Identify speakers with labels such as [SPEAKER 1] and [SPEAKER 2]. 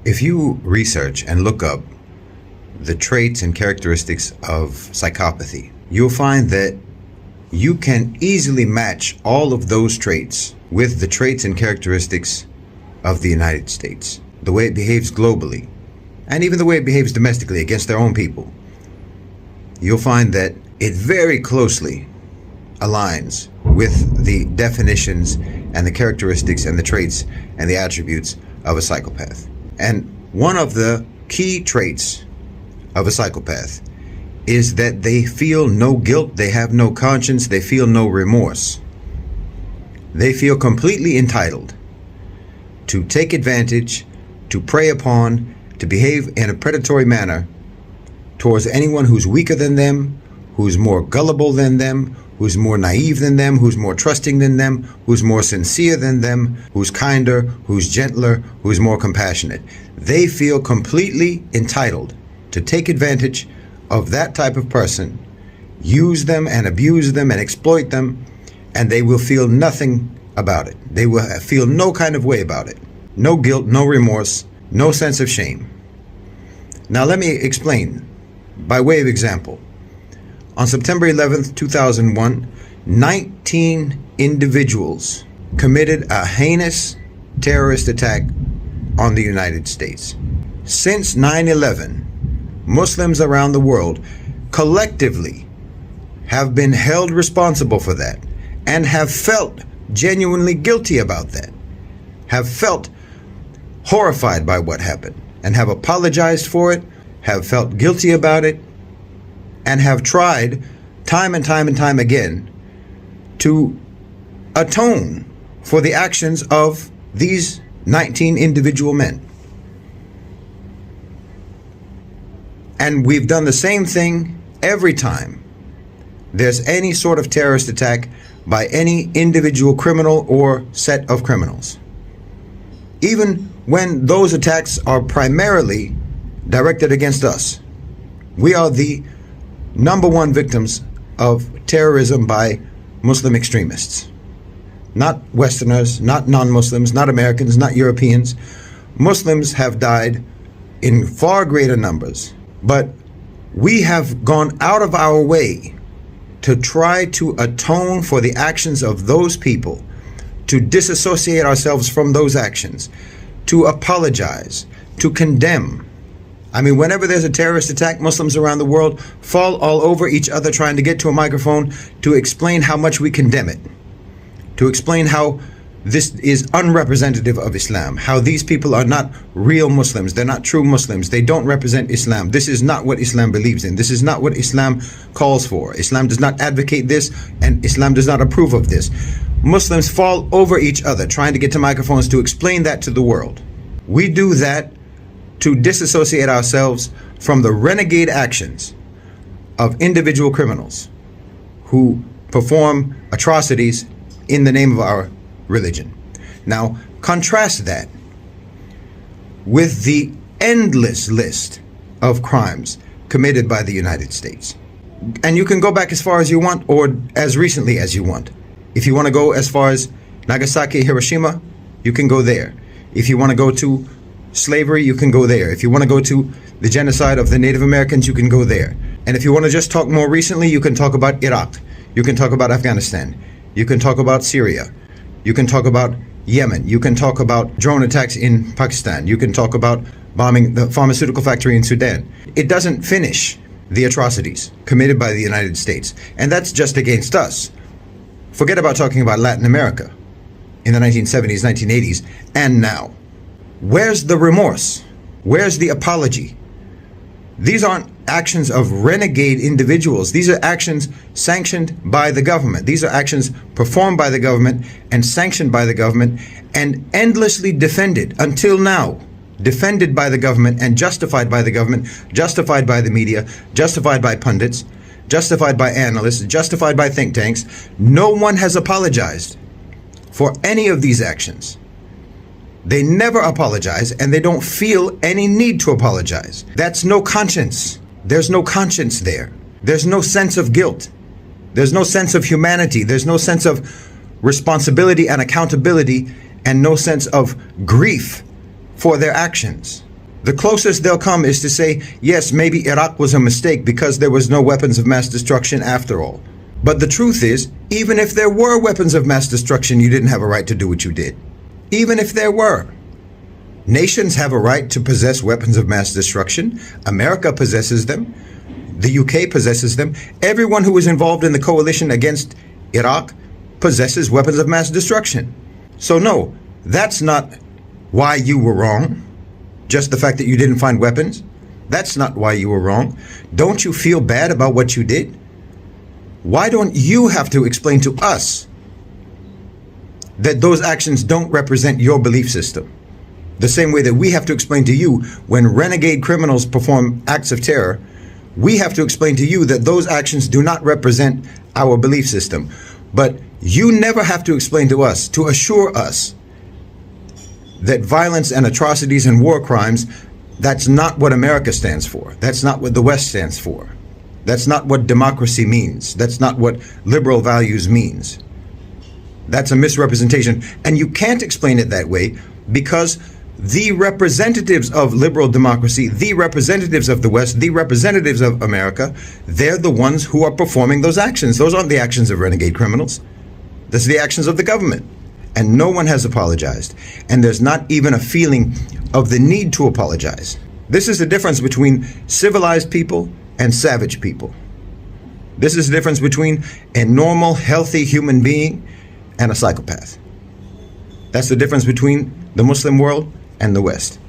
[SPEAKER 1] If you research and look up the traits and characteristics of psychopathy, you'll find that you can easily match all of those traits with the traits and characteristics of the United States, the way it behaves globally, and even the way it behaves domestically against their own people. You'll find that it very closely aligns with the definitions and the characteristics and the traits and the attributes of a psychopath. And one of the key traits of a psychopath is that they feel no guilt, they have no conscience, they feel no remorse. They feel completely entitled to take advantage, to prey upon, to behave in a predatory manner towards anyone who's weaker than them, who's more gullible than them, who's more naive than them, who's more trusting than them, who's more sincere than them, who's kinder, who's gentler, who's more compassionate. They feel completely entitled to take advantage of that type of person, use them and abuse them and exploit them, and they will feel nothing about it. They will feel no kind of way about it. No guilt, no remorse, no sense of shame. Now let me explain by way of example. On September 11th, 2001, 19 individuals committed a heinous terrorist attack on the United States. Since 9/11, Muslims around the world collectively have been held responsible for that and have felt genuinely guilty about that, have felt horrified by what happened and have apologized for it, have felt guilty about it, and have tried time and time and time again to atone for the actions of these 19 individual men. And we've done the same thing every time there's any sort of terrorist attack by any individual criminal or set of criminals. Even when those attacks are primarily directed against us, we are the number one victims of terrorism by Muslim extremists. Not Westerners, not non-Muslims, not Americans, not Europeans. Muslims have died in far greater numbers, but we have gone out of our way to try to atone for the actions of those people, to disassociate ourselves from those actions, to apologize, to condemn. I mean, whenever there's a terrorist attack, Muslims around the world fall all over each other trying to get to a microphone to explain how much we condemn it, to explain how this is unrepresentative of Islam, how these people are not real Muslims, they're not true Muslims, they don't represent Islam. This is not what Islam believes in. This is not what Islam calls for. Islam does not advocate this, and Islam does not approve of this. Muslims fall over each other trying to get to microphones to explain that to the world. We do that to disassociate ourselves from the renegade actions of individual criminals who perform atrocities in the name of our religion. Now, contrast that with the endless list of crimes committed by the United States. And you can go back as far as you want or as recently as you want. If you want to go as far as Nagasaki, Hiroshima, you can go there. If you want to go to slavery, you can go there. If you want to go to the genocide of the Native Americans, you can go there. And if you want to just talk more recently, you can talk about Iraq. You can talk about Afghanistan. You can talk about Syria. You can talk about Yemen. You can talk about drone attacks in Pakistan. You can talk about bombing the pharmaceutical factory in Sudan. It doesn't finish the atrocities committed by the United States. And that's just against us. Forget about talking about Latin America in the 1970s, 1980s, and now. Where's the remorse? Where's the apology? These aren't actions of renegade individuals. These are actions sanctioned by the government. These are actions performed by the government and sanctioned by the government and endlessly defended until now. Defended by the government and justified by the government, justified by the media, justified by pundits, justified by analysts, justified by think tanks. No one has apologized for any of these actions. They never apologize, and they don't feel any need to apologize. That's no conscience. There's no conscience there. There's no sense of guilt. There's no sense of humanity. There's no sense of responsibility and accountability, and no sense of grief for their actions. The closest they'll come is to say, yes, maybe Iraq was a mistake because there was no weapons of mass destruction after all. But the truth is, even if there were weapons of mass destruction, you didn't have a right to do what you did. Even if there were. Nations have a right to possess weapons of mass destruction. America possesses them. The UK possesses them. Everyone who was involved in the coalition against Iraq possesses weapons of mass destruction. So no, that's not why you were wrong. Just the fact that you didn't find weapons. That's not why you were wrong. Don't you feel bad about what you did? Why don't you have to explain to us that those actions don't represent your belief system? The same way that we have to explain to you when renegade criminals perform acts of terror, we have to explain to you that those actions do not represent our belief system. But you never have to explain to us, to assure us that violence and atrocities and war crimes, that's not what America stands for. That's not what the West stands for. That's not what democracy means. That's not what liberal values means. That's a misrepresentation. And you can't explain it that way because the representatives of liberal democracy, the representatives of the West, the representatives of America, they're the ones who are performing those actions. Those aren't the actions of renegade criminals. That's the actions of the government. And no one has apologized. And there's not even a feeling of the need to apologize. This is the difference between civilized people and savage people. This is the difference between a normal, healthy human being and a psychopath. That's the difference between the Muslim world and the West.